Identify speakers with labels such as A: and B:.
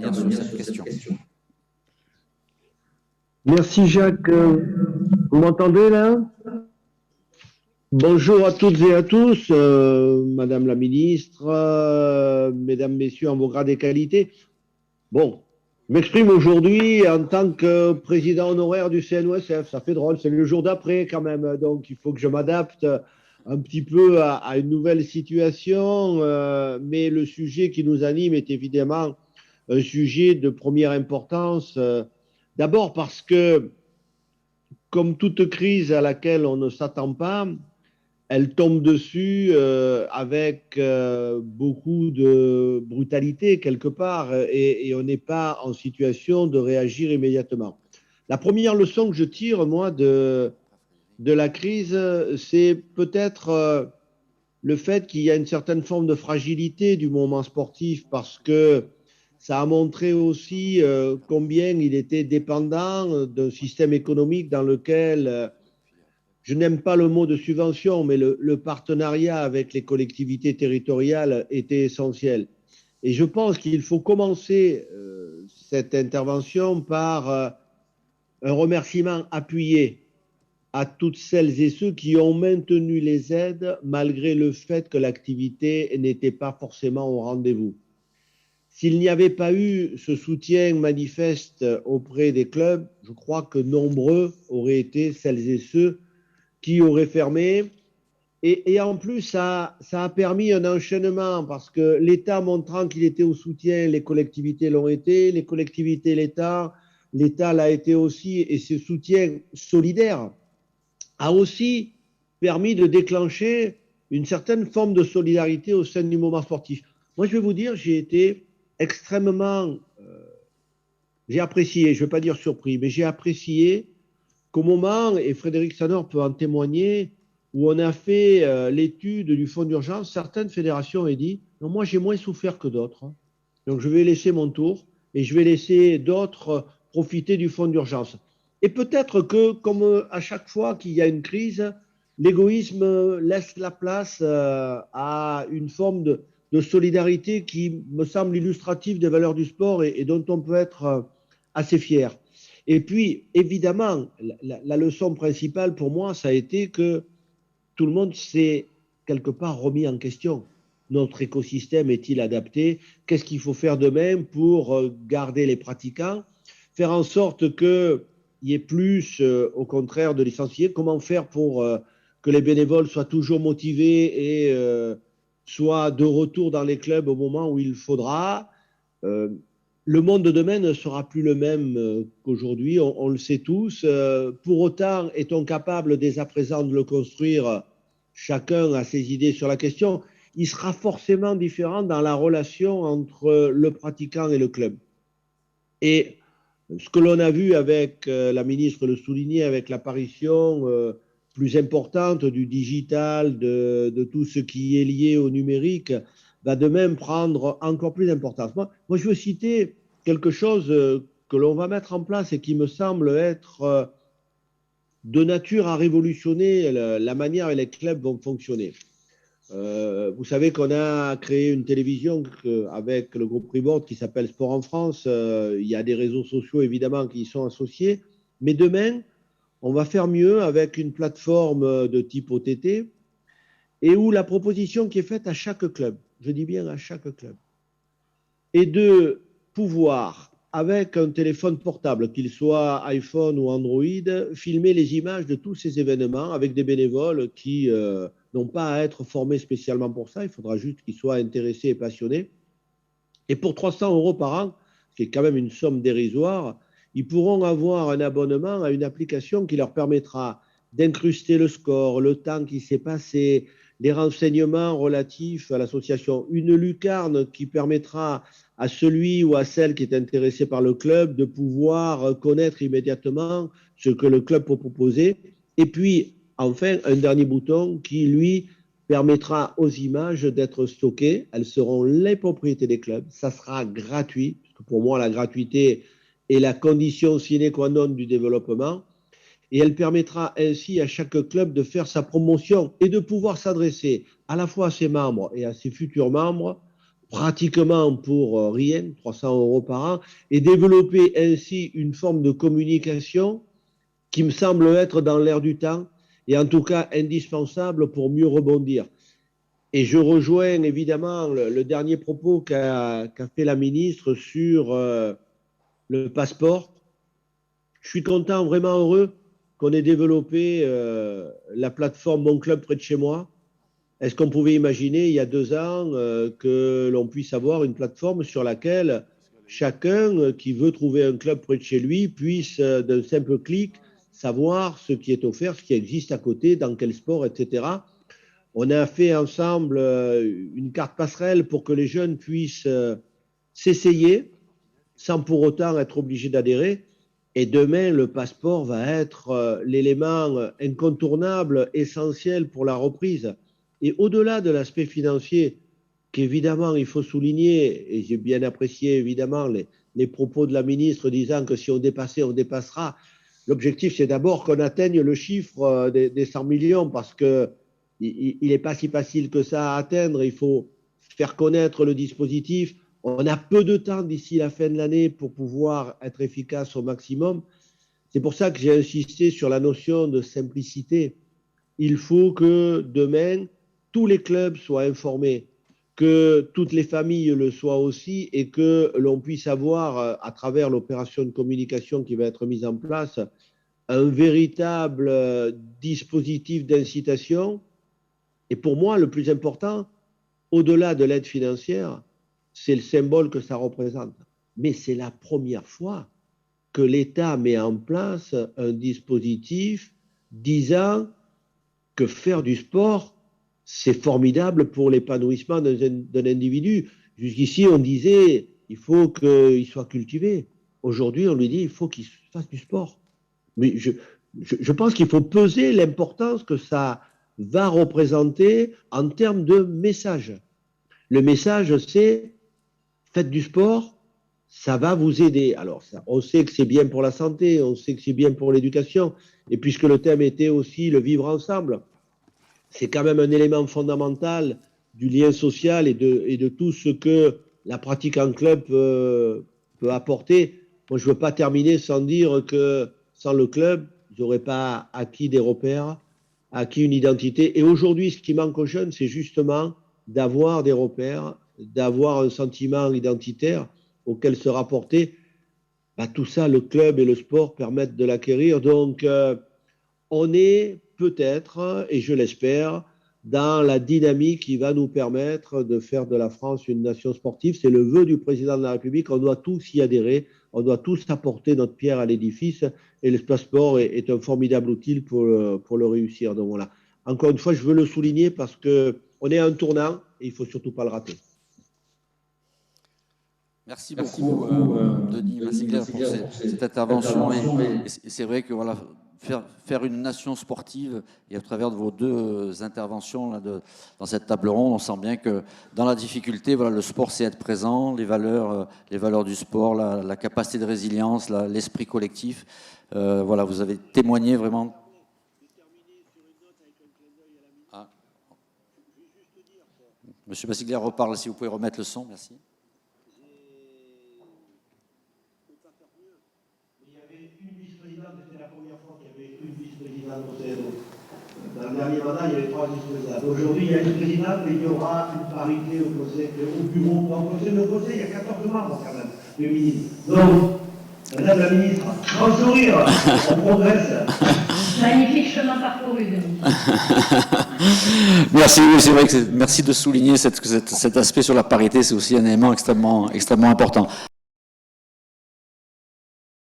A: intervenir sur cette question.
B: Merci Jacques. Vous m'entendez là? Bonjour à toutes et à tous, Madame la Ministre, Mesdames, Messieurs, en vos grades et qualités. Bon, je m'exprime aujourd'hui en tant que président honoraire du CNOSF. Ça fait drôle, c'est le jour d'après quand même, donc il faut que je m'adapte un petit peu à une nouvelle situation, mais le sujet qui nous anime est évidemment un sujet de première importance. D'abord parce que, comme toute crise à laquelle on ne s'attend pas, elle tombe dessus avec beaucoup de brutalité quelque part et on n'est pas en situation de réagir immédiatement. La première leçon que je tire, moi, de la crise, c'est peut-être le fait qu'il y a une certaine forme de fragilité du mouvement sportif parce que ça a montré aussi combien il était dépendant d'un système économique dans lequel je n'aime pas le mot de subvention, mais le partenariat avec les collectivités territoriales était essentiel. Et je pense qu'il faut commencer cette intervention par un remerciement appuyé à toutes celles et ceux qui ont maintenu les aides malgré le fait que l'activité n'était pas forcément au rendez-vous. S'il n'y avait pas eu ce soutien manifeste auprès des clubs, je crois que nombreux auraient été celles et ceux qui auraient fermé. Et en plus, ça a permis un enchaînement parce que l'État montrant qu'il était au soutien, les collectivités l'ont été, les collectivités, l'État l'a été aussi, et ce soutien solidaire a aussi permis de déclencher une certaine forme de solidarité au sein du mouvement sportif. Moi, je vais vous dire, j'ai été extrêmement, j'ai apprécié, je ne vais pas dire surpris, mais j'ai apprécié qu'au moment, et Frédéric Sanor peut en témoigner, où on a fait l'étude du fonds d'urgence, certaines fédérations ont dit « Non, moi j'ai moins souffert que d'autres, donc je vais laisser mon tour et je vais laisser d'autres profiter du fonds d'urgence. » Et peut-être que, comme à chaque fois qu'il y a une crise, l'égoïsme laisse la place à une forme de solidarité qui me semble illustrative des valeurs du sport et dont on peut être assez fier. Et puis, évidemment, la leçon principale pour moi, ça a été que tout le monde s'est quelque part remis en question. Notre écosystème est-il adapté? Qu'est-ce qu'il faut faire de même pour garder les pratiquants? Faire en sorte qu'il y ait plus, au contraire, de licenciés? Comment faire pour que les bénévoles soient toujours motivés et soient de retour dans les clubs au moment où il faudra? Le monde de demain ne sera plus le même qu'aujourd'hui, on le sait tous. Pour autant, est-on capable dès à présent de le construire? Chacun a ses idées sur la question. Il sera forcément différent dans la relation entre le pratiquant et le club. Et ce que l'on a vu avec, la ministre le soulignait, avec l'apparition plus importante du digital, de tout ce qui est lié au numérique, va de même prendre encore plus d'importance. Moi, je veux citer quelque chose que l'on va mettre en place et qui me semble être de nature à révolutionner la manière dont les clubs vont fonctionner. Vous savez qu'on a créé une télévision avec le groupe Freeboard qui s'appelle Sport en France. Il y a des réseaux sociaux évidemment qui y sont associés. Mais demain, on va faire mieux avec une plateforme de type OTT et où la proposition qui est faite à chaque club, je dis bien à chaque club, est de pouvoir, avec un téléphone portable, qu'il soit iPhone ou Android, filmer les images de tous ces événements avec des bénévoles qui n'ont pas à être formés spécialement pour ça, il faudra juste qu'ils soient intéressés et passionnés. Et pour 300 € par an, ce qui est quand même une somme dérisoire, ils pourront avoir un abonnement à une application qui leur permettra d'incruster le score, le temps qui s'est passé, les renseignements relatifs à l'association. Une lucarne qui permettra à celui ou à celle qui est intéressé par le club de pouvoir connaître immédiatement ce que le club peut proposer. Et puis, enfin, un dernier bouton qui, lui, permettra aux images d'être stockées. Elles seront les propriétés des clubs. Ça sera gratuit, parce que pour moi, la gratuité est la condition sine qua non du développement. Et elle permettra ainsi à chaque club de faire sa promotion et de pouvoir s'adresser à la fois à ses membres et à ses futurs membres pratiquement pour rien, 300 € par an, et développer ainsi une forme de communication qui me semble être dans l'air du temps et en tout cas indispensable pour mieux rebondir. Et je rejoins évidemment le dernier propos qu'a fait la ministre sur le passeport. Je suis content, vraiment heureux qu'on ait développé la plateforme Mon Club près de chez moi. Est-ce qu'on pouvait imaginer il y a 2 ans que l'on puisse avoir une plateforme sur laquelle chacun qui veut trouver un club près de chez lui puisse d'un simple clic savoir ce qui est offert, ce qui existe à côté, dans quel sport, etc. On a fait ensemble une carte passerelle pour que les jeunes puissent s'essayer sans pour autant être obligés d'adhérer. Et demain, le passeport va être l'élément incontournable, essentiel pour la reprise. Et au-delà de l'aspect financier, qu'évidemment il faut souligner, et j'ai bien apprécié évidemment les propos de la ministre disant que si on dépassait, on dépassera. L'objectif, c'est d'abord qu'on atteigne le chiffre des 100 millions parce qu'il n'est pas si facile que ça à atteindre. Il faut faire connaître le dispositif. On a peu de temps d'ici la fin de l'année pour pouvoir être efficace au maximum. C'est pour ça que j'ai insisté sur la notion de simplicité. Il faut que demain, tous les clubs soient informés, que toutes les familles le soient aussi et que l'on puisse avoir, à travers l'opération de communication qui va être mise en place, un véritable dispositif d'incitation. Et pour moi, le plus important, au-delà de l'aide financière, c'est le symbole que ça représente. Mais c'est la première fois que l'État met en place un dispositif disant que faire du sport, c'est formidable pour l'épanouissement d'un individu. Jusqu'ici, on disait il faut qu'il soit cultivé. Aujourd'hui, on lui dit il faut qu'il fasse du sport. Mais je pense qu'il faut peser l'importance que ça va représenter en termes de message. Le message, c'est faites du sport, ça va vous aider. Alors, on sait que c'est bien pour la santé, on sait que c'est bien pour l'éducation. Et puisque le thème était aussi le vivre ensemble, c'est quand même un élément fondamental du lien social et de tout ce que la pratique en club peut apporter. Moi, je ne veux pas terminer sans dire que sans le club, ils n'auraient pas acquis des repères, acquis une identité. Et aujourd'hui, ce qui manque aux jeunes, c'est justement d'avoir des repères, d'avoir un sentiment identitaire auquel se rapporter. Tout ça, le club et le sport permettent de l'acquérir. Donc, on est peut-être, et je l'espère, dans la dynamique qui va nous permettre de faire de la France une nation sportive. C'est le vœu du président de la République. On doit tous y adhérer. On doit tous apporter notre pierre à l'édifice. Et l'espace sport est un formidable outil pour le réussir. Donc voilà. Encore une fois, je veux le souligner parce qu'on est à un tournant et il ne faut surtout pas le rater.
A: Merci beaucoup, Denis Massigler, pour cette intervention. Et c'est vrai que voilà, faire une nation sportive, et à travers de vos 2 interventions là, dans cette table ronde, on sent bien que dans la difficulté, voilà, le sport, c'est être présent, les valeurs du sport, la capacité de résilience, l'esprit collectif. Voilà, vous avez témoigné vraiment. Ah. Monsieur Massigler reparle, si vous pouvez remettre le son, merci.
B: Dans le dernier mandat, il y avait 3 vice-présidents. Aujourd'hui, il y a une présidente et il y aura une parité au bureau. Le conseil, il y a 14 membres quand même, féminines. Donc, Madame la ministre, grand sourire, on progresse.
C: Magnifique chemin parcouru, Denis.
A: Merci, c'est vrai que merci de souligner cet aspect sur la parité, c'est aussi un élément extrêmement important.